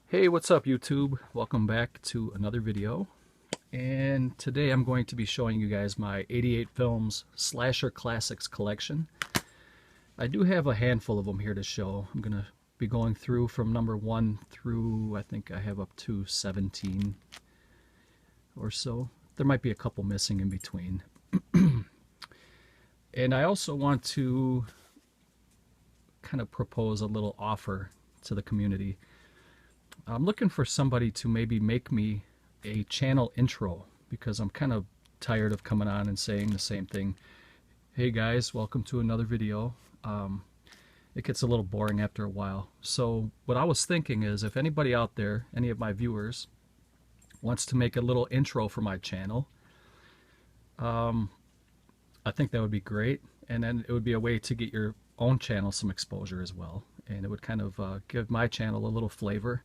Hey, what's up YouTube? Welcome back to another video. And today I'm going to be showing you guys my 88 Films Slasher Classics collection. I do have a handful of them here to show. I'm going to be going through from number 1 through, I think I have up to 17 or so. There might be a couple missing in between. And I also want to kind of propose a little offer to the community. I'm looking for somebody to maybe make me a channel intro because I'm kind of tired of coming on and saying the same thing. Hey guys, welcome to another video. It gets a little boring after a while. So what I was thinking is if anybody out there, any of my viewers, wants to make a little intro for my channel, I think that would be great. And then it would be a way to get your own channel some exposure as well. And it would kind of give my channel a little flavor.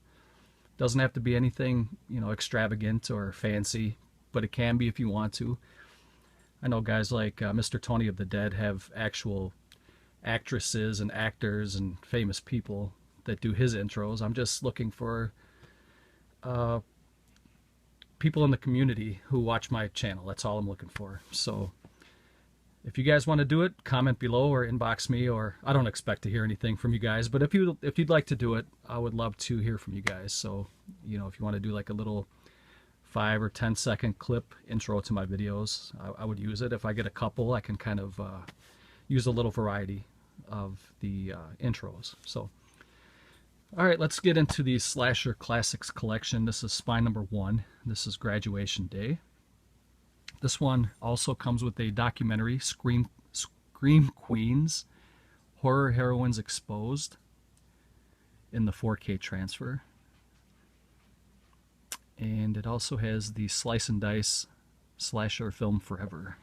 Doesn't have to be anything, extravagant or fancy, but it can be if you want to. I know guys like Mr. Tony of the Dead have actual actresses and actors and famous people that do his intros. I'm just looking for people in the community who watch my channel. That's all I'm looking for. So if you guys want to do it, comment below or inbox me, or I don't expect to hear anything from you guys, but if you'd like to do it, I would love to hear from you guys. So, if you want to do like a little 5 or 10 second clip intro to my videos, I would use it. If I get a couple, I can kind of use a little variety of the intros. So, all right, let's get into the Slasher Classics collection. This is spine number 1. This is Graduation Day. This one also comes with a documentary, Scream Queens, Horror Heroines Exposed, in the 4K transfer. And it also has the Slice and Dice Slasher Film Forever.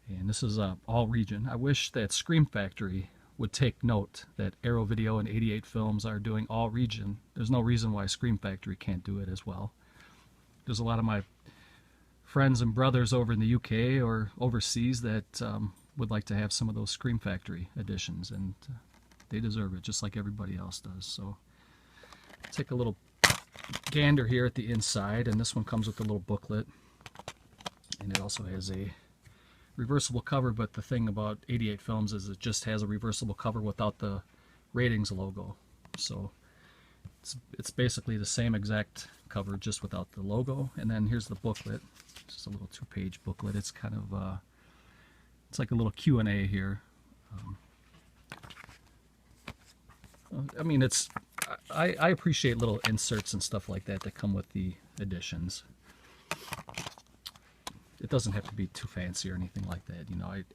And this is all region. I wish that Scream Factory would take note that Arrow Video and 88 Films are doing all region. There's no reason why Scream Factory can't do it as well. There's a lot of my friends and brothers over in the UK or overseas that would like to have some of those Scream Factory editions, and they deserve it just like everybody else does. So take a little gander here at the inside, and this one comes with a little booklet, and it also has a reversible cover. But the thing about 88 Films is it just has a reversible cover without the ratings logo. So it's basically the same exact cover just without the logo. And then here's the booklet. It's just a little 2-page booklet. It's kind of it's like a little Q&A here. I mean, I appreciate little inserts and stuff like that come with the editions. It doesn't have to be too fancy or anything like that.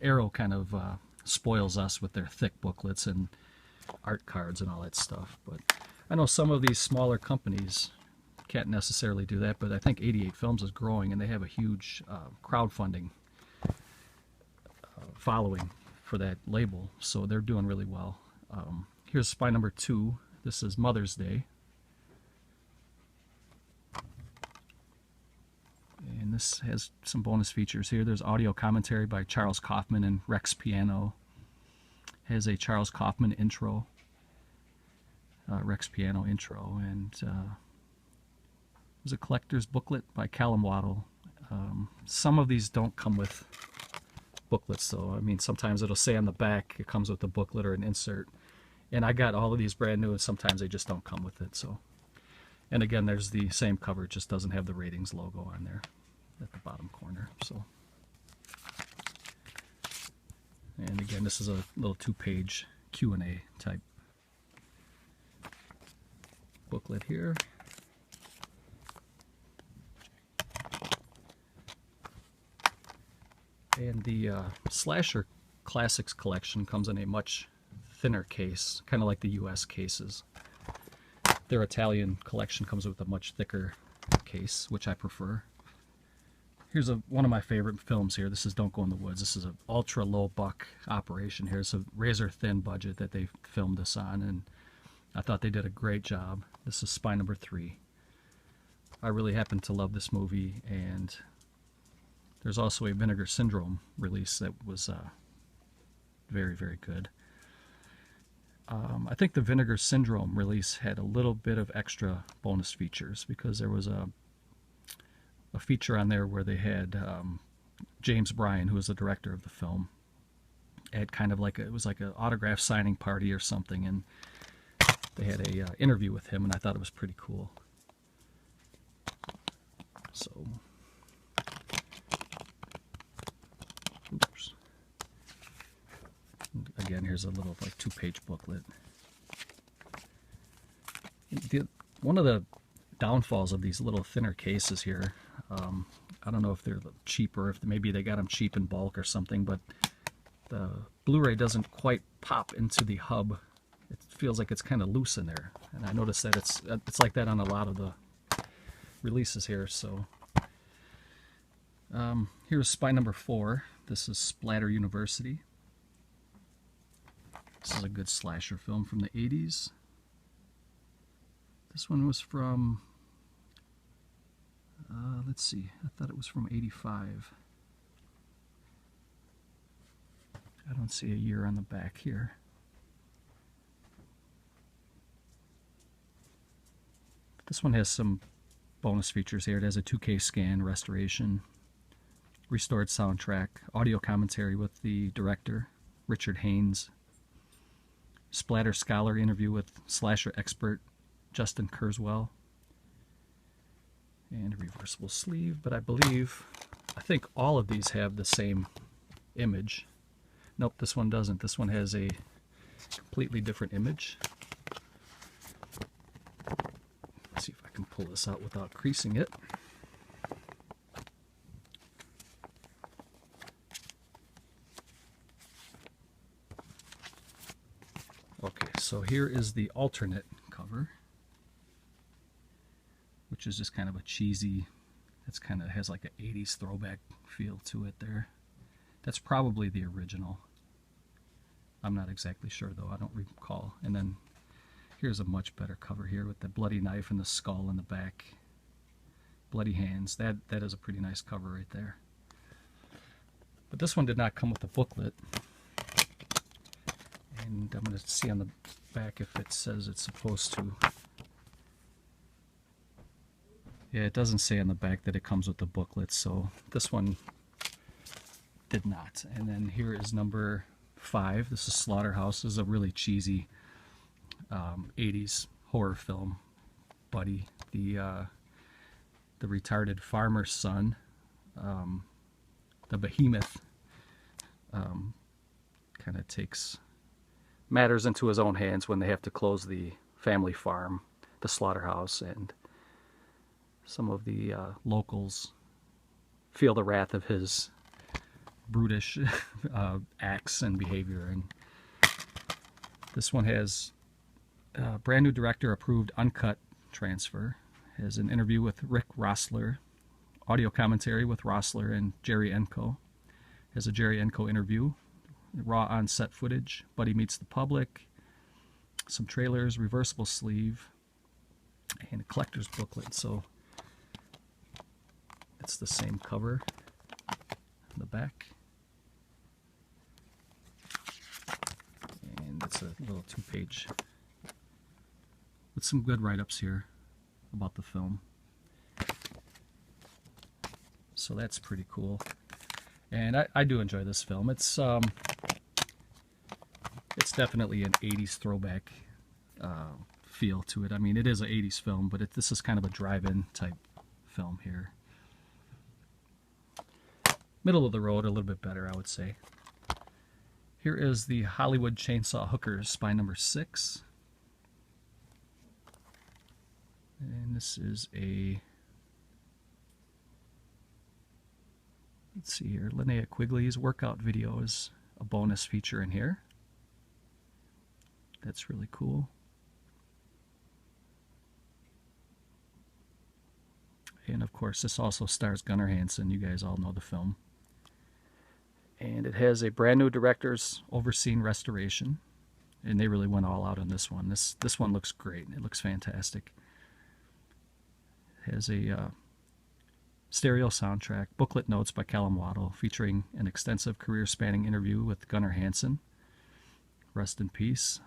Arrow kind of spoils us with their thick booklets and art cards and all that stuff. But I know some of these smaller companies can't necessarily do that, but I think 88 Films is growing, and they have a huge crowdfunding following for that label, so they're doing really well. Here's spine number 2. This is Mother's Day, and this has some bonus features here. There's audio commentary by Charles Kaufman, and Rex Piano has a Charles Kaufman intro, Rex Piano intro, and there's a collector's booklet by Callum Waddle. Some of these don't come with booklets, though. I mean, sometimes it'll say on the back it comes with a booklet or an insert. And I got all of these brand new, and sometimes they just don't come with it. So, and again, there's the same cover. It just doesn't have the ratings logo on there at the bottom corner. So, and again, this is a little 2-page Q&A type booklet here. And the Slasher Classics collection comes in a much thinner case, kind of like the US cases. Their Italian collection comes with a much thicker case, which I prefer. Here's one of my favorite films here. This is Don't Go in the Woods. This is an ultra low buck operation here. It's a razor thin budget that they filmed this on, and I thought they did a great job. This is spine number 3. I really happen to love this movie, and there's also a Vinegar Syndrome release that was very, very good. I think the Vinegar Syndrome release had a little bit of extra bonus features because there was a feature on there where they had James Bryan, who was the director of the film, had kind of like it was like an autograph signing party or something, and they had a interview with him, and I thought it was pretty cool. So, oops. Again, here's a little like 2-page booklet. One of the downfalls of these little thinner cases here, I don't know if they're cheaper, if maybe they got them cheap in bulk or something, but the Blu-ray doesn't quite pop into the hub. It feels like it's kind of loose in there, and I noticed that it's like that on a lot of the releases here. So here's spy number 4. This is Splatter University. This is a good slasher film from the 80s. This one was from, let's see, I thought it was from 85. I don't see a year on the back here. This one has some bonus features here. It has a 2K scan, restoration, restored soundtrack, audio commentary with the director, Richard Haynes, Splatter Scholar interview with slasher expert Justin Kurzweil, and a reversible sleeve. But I think all of these have the same image. Nope, this one doesn't. This one has a completely different image. Let's see if I can pull this out without creasing it. Okay, so here is the alternate cover, which is just kind of a cheesy, it's kind of has like an 80s throwback feel to it there. That's probably the original. I'm not exactly sure though, I don't recall. And then here's a much better cover here with the bloody knife and the skull in the back. Bloody hands. That is a pretty nice cover right there. But this one did not come with a booklet. And I'm going to see on the back if it says it's supposed to. Yeah, it doesn't say on the back that it comes with the booklet, so this one did not. And then here is number 5. This is Slaughterhouse. This is a really cheesy 80s horror film. Buddy, the retarded farmer's son, the behemoth, kind of takes matters into his own hands when they have to close the family farm, the slaughterhouse, and some of the locals feel the wrath of his brutish acts and behavior. And this one has a brand new director approved uncut transfer, has an interview with Rick Rossler, audio commentary with Rossler and Jerry Enko, has a Jerry Enko interview, raw on-set footage, Buddy meets the public, some trailers, reversible sleeve, and a collector's booklet. So it's the same cover on the back, and it's a little 2-page with some good write-ups here about the film. So that's pretty cool, and I do enjoy this film. It's definitely an 80s throwback feel to it. I mean, it is an 80s film, but this is kind of a drive-in type film here. Middle of the road, a little bit better, I would say. Here is the Hollywood Chainsaw Hookers, spy number 6. And this is a, let's see here, Linnea Quigley's workout video is a bonus feature in here. That's really cool. And of course, this also stars Gunnar Hansen. You guys all know the film. And it has a brand new director's overseen restoration. And they really went all out on this one. This one looks great. It looks fantastic. It has a stereo soundtrack, booklet notes by Callum Waddle, featuring an extensive career-spanning interview with Gunnar Hansen, rest in peace.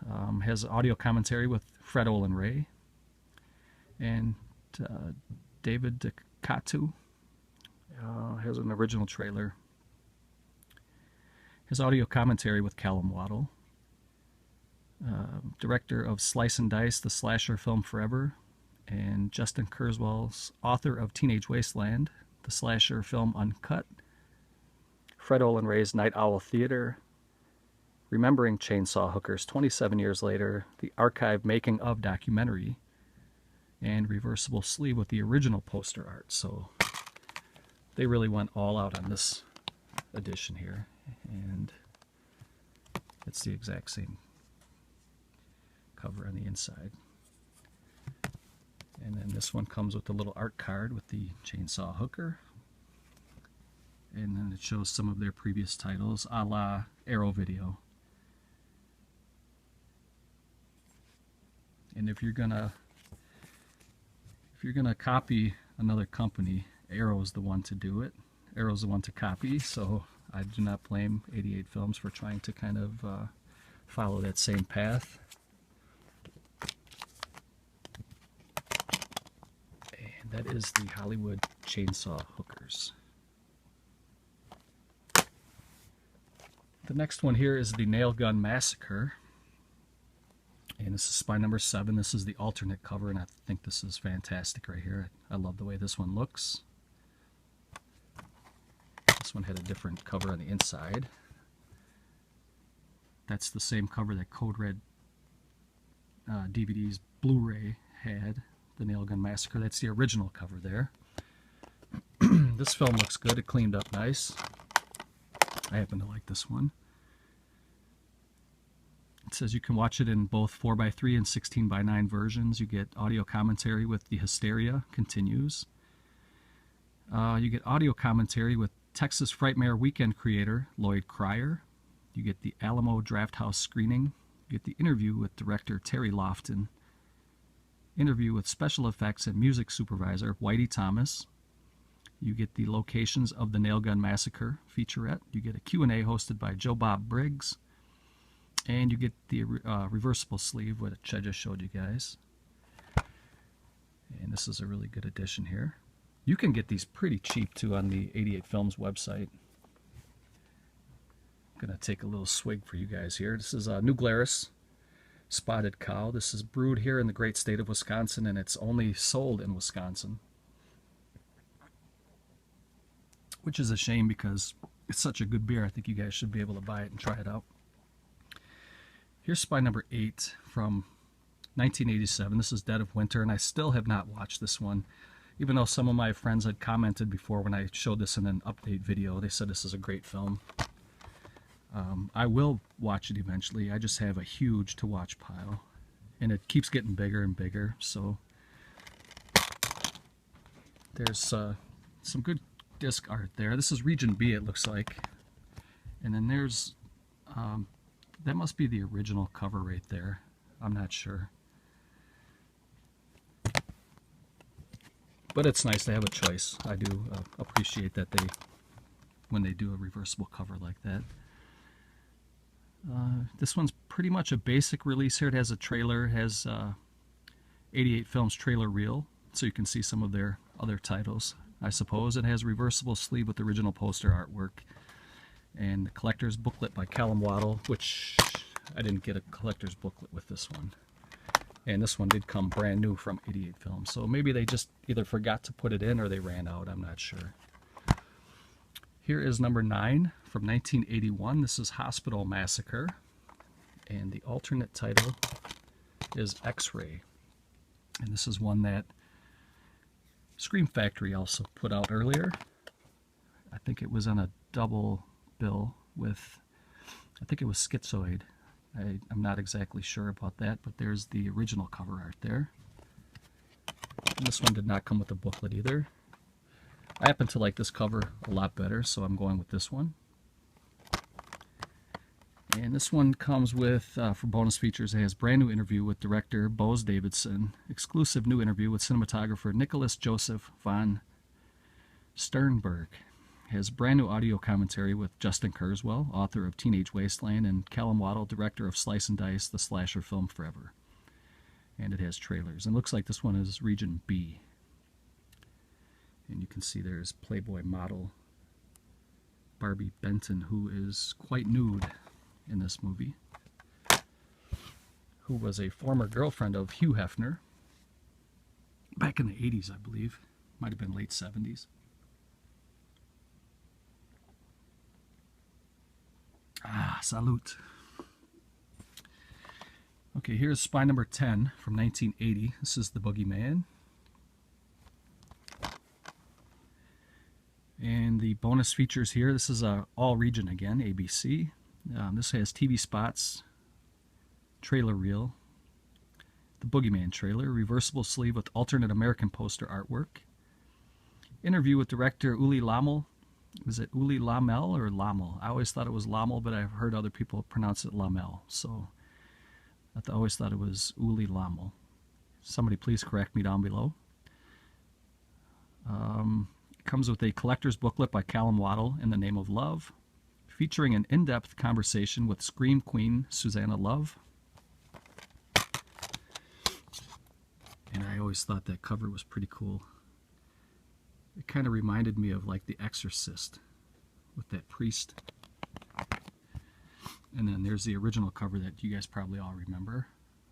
Has audio commentary with Fred Olen Ray and David Ducatu. Has an original trailer. His audio commentary with Callum Waddle. Director of Slice and Dice, the slasher film Forever, and Justin Kurzweil's author of Teenage Wasteland, the slasher film Uncut. Fred Olen Ray's Night Owl Theater, Remembering Chainsaw Hookers 27 years later, the archive making of documentary, and reversible sleeve with the original poster art. So they really went all out on this edition here, and it's the exact same cover on the inside. And then this one comes with a little art card with the chainsaw hooker, and then it shows some of their previous titles, a la Arrow Video. And if you're gonna copy another company, Arrow's the one to do it. Arrow's the one to copy, so I do not blame 88 Films for trying to kind of follow that same path. And that is the Hollywood Chainsaw Hookers. The next one here is the Nail Gun Massacre. And this is spine number 7. This is the alternate cover, and I think this is fantastic right here. I love the way this one looks. This one had a different cover on the inside. That's the same cover that Code Red DVD's Blu-ray had, the Nail Gun Massacre. That's the original cover there. This film looks good. It cleaned up nice. I happen to like this one. It says you can watch it in both 4:3 and 16:9 versions. You get audio commentary with The Hysteria Continues. You get audio commentary with Texas Frightmare Weekend creator Lloyd Cryer. You get the Alamo Drafthouse screening. You get the interview with director Terry Lofton. Interview with special effects and music supervisor Whitey Thomas. You get the locations of the Nail Gun Massacre featurette. You get a Q&A hosted by Joe Bob Briggs. And you get the reversible sleeve, which I just showed you guys. And this is a really good edition here. You can get these pretty cheap too on the 88 Films website. I'm going to take a little swig for you guys here. This is New Glarus Spotted Cow. This is brewed here in the great state of Wisconsin, and it's only sold in Wisconsin. Which is a shame because it's such a good beer. I think you guys should be able to buy it and try it out. Here's spine number 8 from 1987. This is Dead of Winter, and I still have not watched this one. Even though some of my friends had commented before when I showed this in an update video, they said this is a great film. I will watch it eventually. I just have a huge to-watch pile, and it keeps getting bigger and bigger. So there's some good disc art there. This is Region B, it looks like. And then there's... that must be the original cover right there. I'm not sure. But it's nice to have a choice. I do appreciate that when they do a reversible cover like that. This one's pretty much a basic release here. It has a trailer. It has 88 Films trailer reel, so you can see some of their other titles, I suppose. It has a reversible sleeve with original poster artwork. And the collector's booklet by Callum Waddle, which I didn't get a collector's booklet with this one. And this one did come brand new from 88 Films. So maybe they just either forgot to put it in or they ran out. I'm not sure. Here is number 9 from 1981. This is Hospital Massacre. And the alternate title is X-Ray. And this is one that Scream Factory also put out earlier. I think it was on a double bill with, I think it was Schizoid. I'm not exactly sure about that, but there's the original cover art there. And this one did not come with a booklet either. I happen to like this cover a lot better, so I'm going with this one. And this one comes with, for bonus features, it has brand new interview with director Bose Davidson, exclusive new interview with cinematographer Nicholas Joseph von Sternberg. has brand new audio commentary with Justin Kurzweil, author of Teenage Wasteland, and Callum Waddle, director of Slice and Dice, the slasher film Forever. And it has trailers. And it looks like this one is Region B. And you can see there's Playboy model Barbie Benton, who is quite nude in this movie, who was a former girlfriend of Hugh Hefner back in the 80s, I believe. Might have been late 70s. Ah, salute. Okay, here's spy number 10 from 1980. This is The Boogeyman. And the bonus features here, this is all region again, ABC. This has TV spots, trailer reel, the Boogeyman trailer, reversible sleeve with alternate American poster artwork, interview with director Uli Lamel. Is it Uli Lamel or Lamel? I always thought it was Lamel, but I've heard other people pronounce it Lamel. So I always thought it was Uli Lamel. Somebody please correct me down below. It comes with a collector's booklet by Callum Waddle, In the Name of Love, featuring an in-depth conversation with Scream Queen Susanna Love. And I always thought that cover was pretty cool. It kind of reminded me of like The Exorcist with that priest. And then there's the original cover that you guys probably all remember.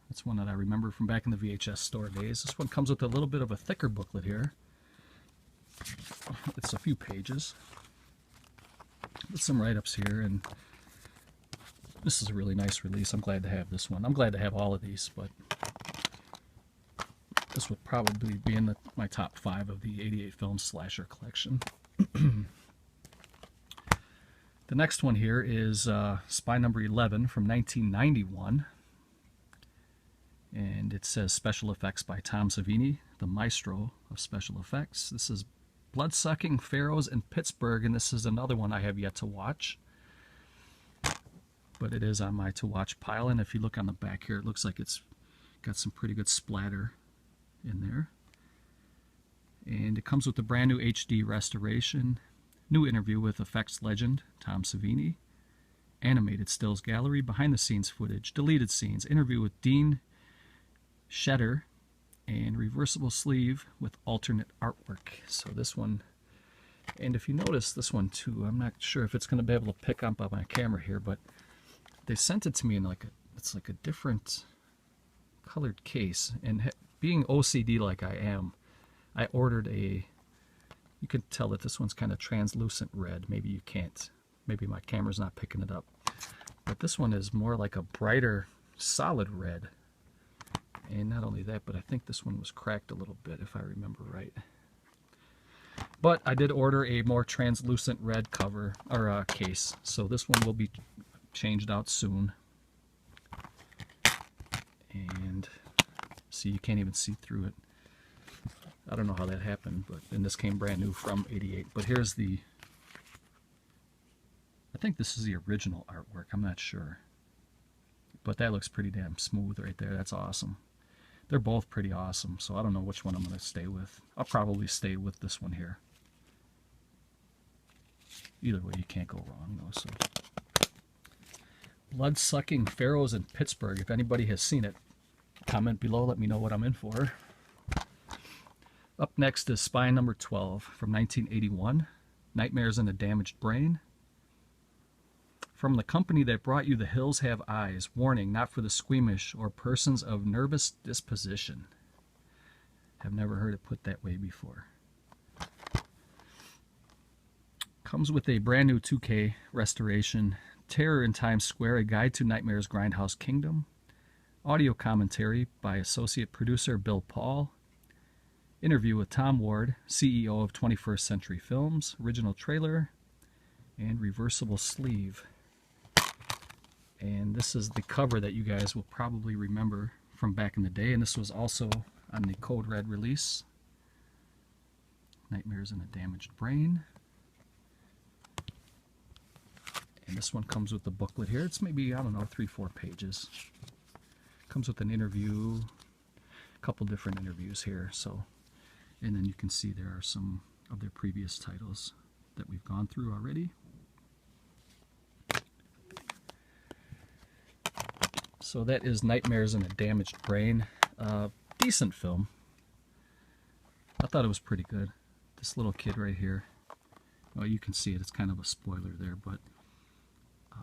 That's one that I remember from back in the VHS store days. This one comes with a little bit of a thicker booklet here. It's a few pages with some write-ups here, and this is a really nice release. I'm glad to have this one. I'm glad to have all of these, but this would probably be in my top 5 of the 88 film slasher collection. The next one here is Spy number 11 from 1991. And it says special effects by Tom Savini, the maestro of special effects. This is Bloodsucking Pharaohs in Pittsburgh, and this is another one I have yet to watch. But it is on my to-watch pile, and if you look on the back here, it looks like it's got some pretty good splatter in there. And it comes with a brand new HD restoration, new interview with effects legend Tom Savini, animated stills gallery, behind-the-scenes footage, deleted scenes, interview with Dean Shedder, and reversible sleeve with alternate artwork. So this one, and if you notice this one too, I'm not sure if it's going to be able to pick up on my camera here, but they sent it to me in it's like a different colored case. And being OCD like I am, I ordered you can tell that this one's kind of translucent red. Maybe you can't. Maybe my camera's not picking it up. But this one is more like a brighter, solid red. And not only that, but I think this one was cracked a little bit, if I remember right. But I did order a more translucent red cover, or case. So this one will be changed out soon. And see, you can't even see through it. I don't know how that happened, and this came brand new from 88. But here's I think this is the original artwork. I'm not sure. But that looks pretty damn smooth right there. That's awesome. They're both pretty awesome, so I don't know which one I'm going to stay with. I'll probably stay with this one here. Either way, you can't go wrong, though. So, Bloodsucking Pharaohs in Pittsburgh. If anybody has seen it, comment below. Let me know what I'm in for. Up next is Spy number 12 from 1981, Nightmares in a Damaged Brain. From the company that brought you The Hills Have Eyes, warning, not for the squeamish or persons of nervous disposition. Have never heard it put that way before. Comes with a brand new 2K restoration, Terror in Times Square, A Guide to Nightmare's Grindhouse Kingdom, audio commentary by associate producer Bill Paul, interview with Tom Ward, CEO of 21st Century Films, original trailer, and reversible sleeve. And this is the cover that you guys will probably remember from back in the day, and this was also on the Code Red release. Nightmares in a Damaged Brain. And this one comes with the booklet here. It's maybe, I don't know, 3-4 pages. Comes with an interview, a couple different interviews here. So, and then you can see there are some of their previous titles. that we've gone through already. So that is Nightmares in a Damaged Brain. Decent film. I thought it was pretty good. This little kid right here. Well, you can see it. It's kind of a spoiler there, but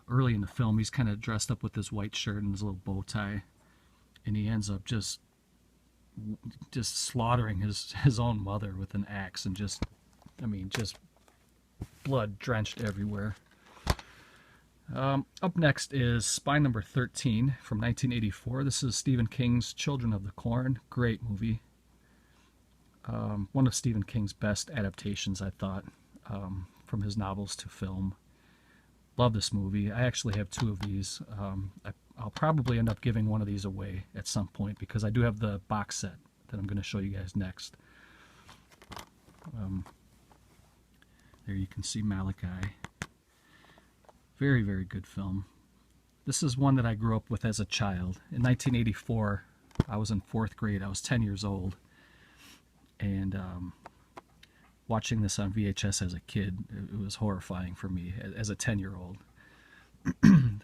early in the film, he's kind of dressed up with his white shirt and his little bow tie, and he ends up just slaughtering his own mother with an axe, and just blood drenched everywhere. Up next is Spy Number 13 from 1984. This is Stephen King's Children of the Corn. Great movie. One of Stephen King's best adaptations, I thought, from his novels to film. Love this movie. I actually have 2 of these. I'll probably end up giving one of these away at some point because I do have the box set that I'm going to show you guys next. There you can see Malachi. Very, very good film. This is one that I grew up with as a child. In 1984, I was in 4th grade. I was 10 years old. And watching this on VHS as a kid, it was horrifying for me as a 10-year-old.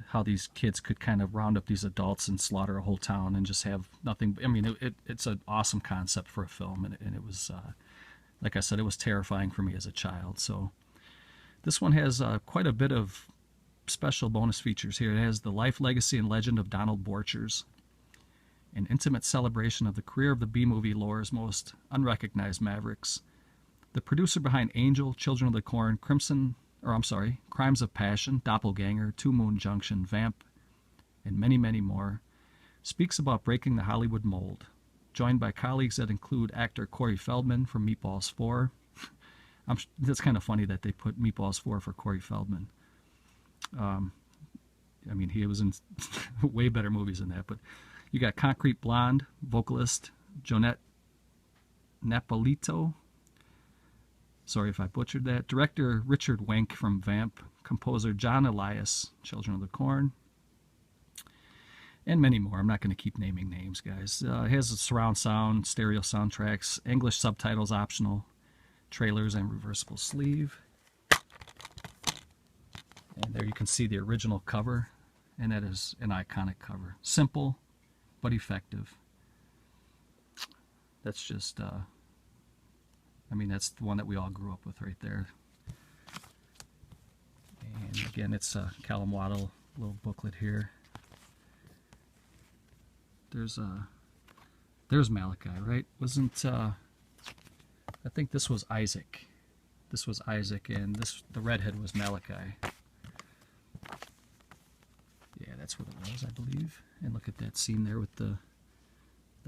How these kids could kind of round up these adults and slaughter a whole town and just have nothing. I mean, it's an awesome concept for a film, and it was, like I said, it was terrifying for me as a child. So this one has quite a bit of special bonus features here. It has the life, legacy, and legend of Donald Borchers, an intimate celebration of the career of the B-movie lore's most unrecognized mavericks, the producer behind Angel, Children of the Corn, Crimes of Passion, Doppelganger, Two Moon Junction, Vamp, and many, many more, speaks about breaking the Hollywood mold, joined by colleagues that include actor Corey Feldman from Meatballs 4. That's kind of funny that they put Meatballs 4 for Corey Feldman. I mean, he was in way better movies than that, but you got Concrete Blonde, vocalist Jonette Napolito. Sorry if I butchered that. Director Richard Wenk from Vamp. Composer John Elias, Children of the Corn. And many more. I'm not going to keep naming names, guys. It has a surround sound, stereo soundtracks, English subtitles optional, trailers, and reversible sleeve. And there you can see the original cover, and that is an iconic cover. Simple, but effective. That's just, that's the one that we all grew up with right there. And again, it's a Callum Waddle little booklet here. There's Malachi, right? I think this was Isaac. This was Isaac, and the redhead was Malachi. Yeah, that's what it was, I believe. And look at that scene there with the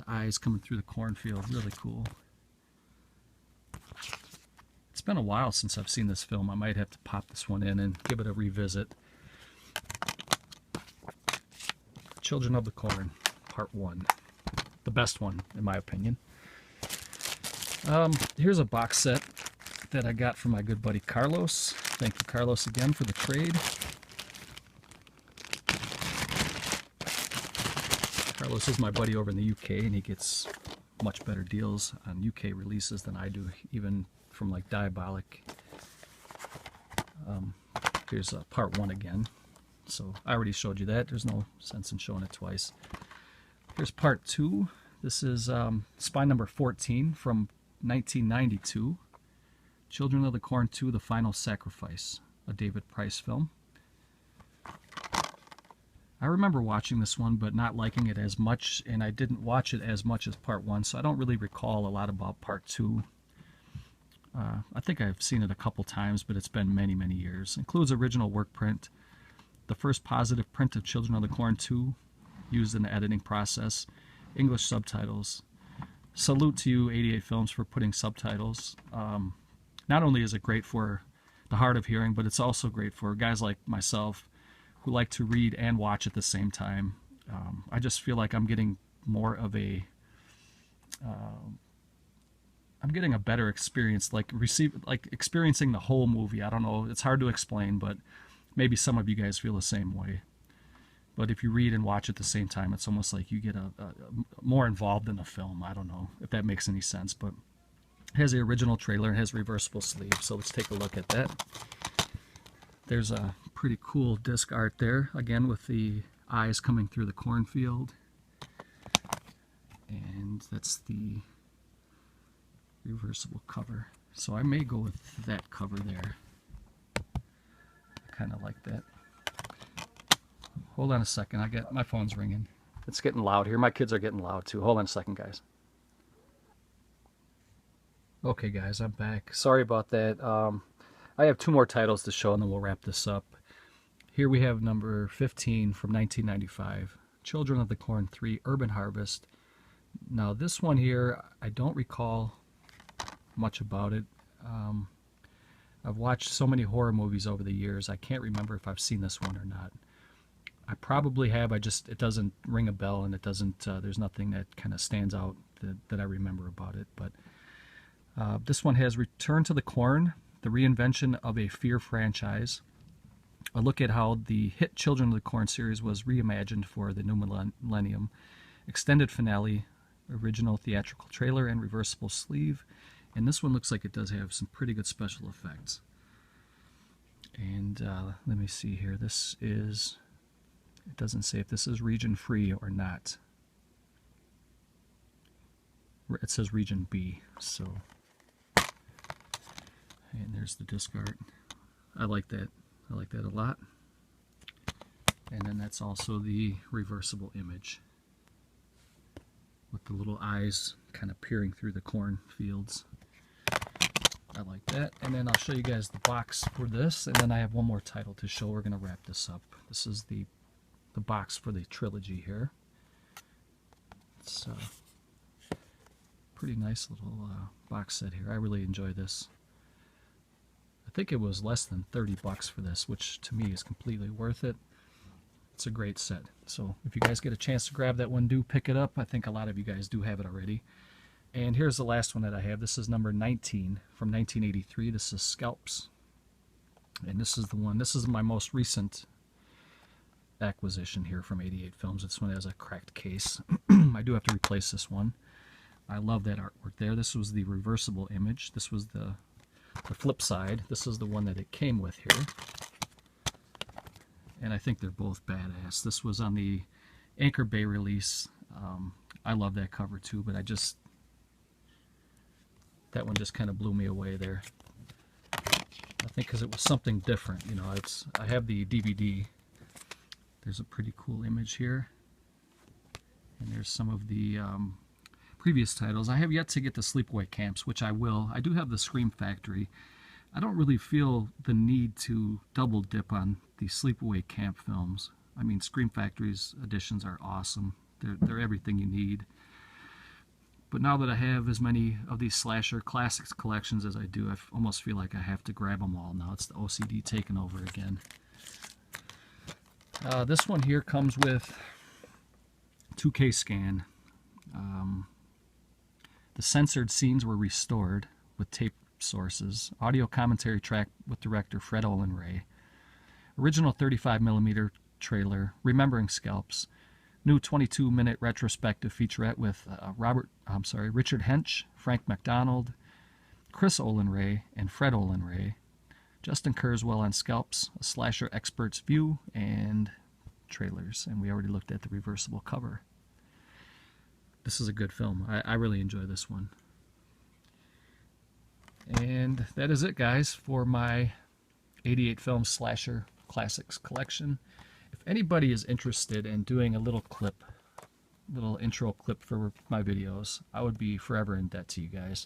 eyes coming through the cornfield. Really cool. It's been a while since I've seen this film. I might have to pop this one in and give it a revisit. Children of the Corn, Part 1. The best one, in my opinion. Here's a box set that I got from my good buddy Carlos. Thank you, Carlos, again for the trade. Carlos is my buddy over in the UK, and he gets much better deals on UK releases than I do, even from like Diabolic. Here's Part 1 again. So I already showed you that. There's no sense in showing it twice. Here's Part 2. This is Spy Number 14 from 1992. Children of the Corn 2, The Final Sacrifice, a David Price film. I remember watching this one, but not liking it as much, and I didn't watch it as much as Part 1, so I don't really recall a lot about Part 2. I think I've seen it a couple times, but it's been many, many years. Includes original work print, the first positive print of Children of the Corn 2, used in the editing process, English subtitles. Salute to you, 88 Films, for putting subtitles. Not only is it great for the hard of hearing, but it's also great for guys like myself who like to read and watch at the same time. I just feel like I'm getting more of a I'm getting a better experience, like experiencing the whole movie. I don't know, it's hard to explain, but maybe some of you guys feel the same way. But if you read and watch at the same time, it's almost like you get more involved in the film. I don't know if that makes any sense, but has the original trailer and has reversible sleeve. So let's take a look at that. There's a pretty cool disc art there, again with the eyes coming through the cornfield. And that's the reversible cover. So I may go with that cover there. I kind of like that. Hold on a second, my phone's ringing. It's getting loud here. My kids are getting loud too. Hold on a second, guys. Okay guys, I'm back. Sorry about that. I have 2 more titles to show and then we'll wrap this up. Here we have number 15 from 1995, Children of the Corn 3, Urban Harvest. Now this one here, I don't recall much about it. I've watched so many horror movies over the years, I can't remember if I've seen this one or not. I probably have, it doesn't ring a bell, and it doesn't, there's nothing that kind of stands out that I remember about it. But this one has Return to the Corn, the reinvention of a Fear franchise. A look at how the hit Children of the Corn series was reimagined for the new millennium. Extended finale, original theatrical trailer, and reversible sleeve. And this one looks like it does have some pretty good special effects. And let me see here. This is... It doesn't say if this is region free or not. It says region B, so. And there's the disc art. I like that. I like that a lot. And then that's also the reversible image with the little eyes kind of peering through the cornfields. I like that. And then I'll show you guys the box for this, and then I have one more title to show. We're going to wrap this up. This is the box for the trilogy here. It's a pretty nice little box set here. I really enjoy this. I think it was less than 30 bucks for this, which to me is completely worth it. It's a great set. So if you guys get a chance to grab that one, do pick it up. I think a lot of you guys do have it already. And here's the last one that I have. This is number 19 from 1983. This is Scalps. And this is the one. This is my most recent acquisition here from 88 Films. This one has a cracked case. I do have to replace this one. I love that artwork there. This was the reversible image. This was the flip side. This is the one that it came with here. And I think they're both badass. This was on the Anchor Bay release. I love that cover too, but that one just kind of blew me away there. I think because it was something different. You know, I have the DVD. There's a pretty cool image here. And there's some of the previous titles. I have yet to get the Sleepaway Camps, which I will. I do have the Scream Factory. I don't really feel the need to double dip on the Sleepaway Camp films. I mean, Scream Factory's editions are awesome. They're everything you need. But now that I have as many of these slasher classics collections as I do, I almost feel like I have to grab them all now. It's the OCD taking over again. This one here comes with 2K scan. The censored scenes were restored with tape sources. Audio commentary track with director Fred Olen Ray. Original 35mm trailer, Remembering Scalps. New 22-minute retrospective featurette with Richard Hench, Frank McDonald, Chris Olen Ray, and Fred Olen Ray. Justin Kurzweil on Scalps, a slasher expert's view, and trailers. And we already looked at the reversible cover. This is a good film. I really enjoy this one. And that is it, guys, for my 88 Film Slasher Classics collection. If anybody is interested in doing a little intro clip for my videos, I would be forever in debt to you guys.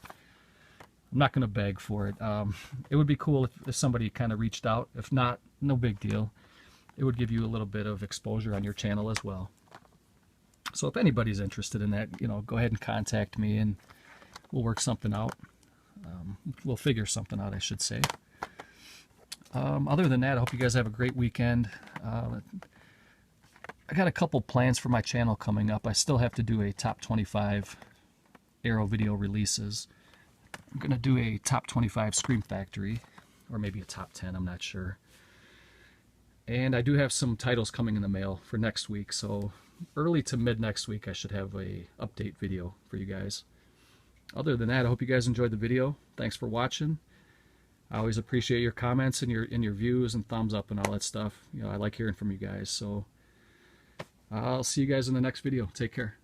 I'm not going to beg for it. It would be cool if somebody kind of reached out. If not, no big deal. It would give you a little bit of exposure on your channel as well. So if anybody's interested in that, you know, go ahead and contact me and we'll work something out. We'll figure something out, I should say. Other than that, I hope you guys have a great weekend. I got a couple plans for my channel coming up. I still have to do a top 25 Arrow video releases. I'm going to do a top 25 Scream Factory, or maybe a top 10, I'm not sure. And I do have some titles coming in the mail for next week, so early to mid next week I should have a update video for you guys. Other than that, I hope you guys enjoyed the video. Thanks for watching. I always appreciate your comments and your views and thumbs up and all that stuff. You know, I like hearing from you guys. So I'll see you guys in the next video. Take care.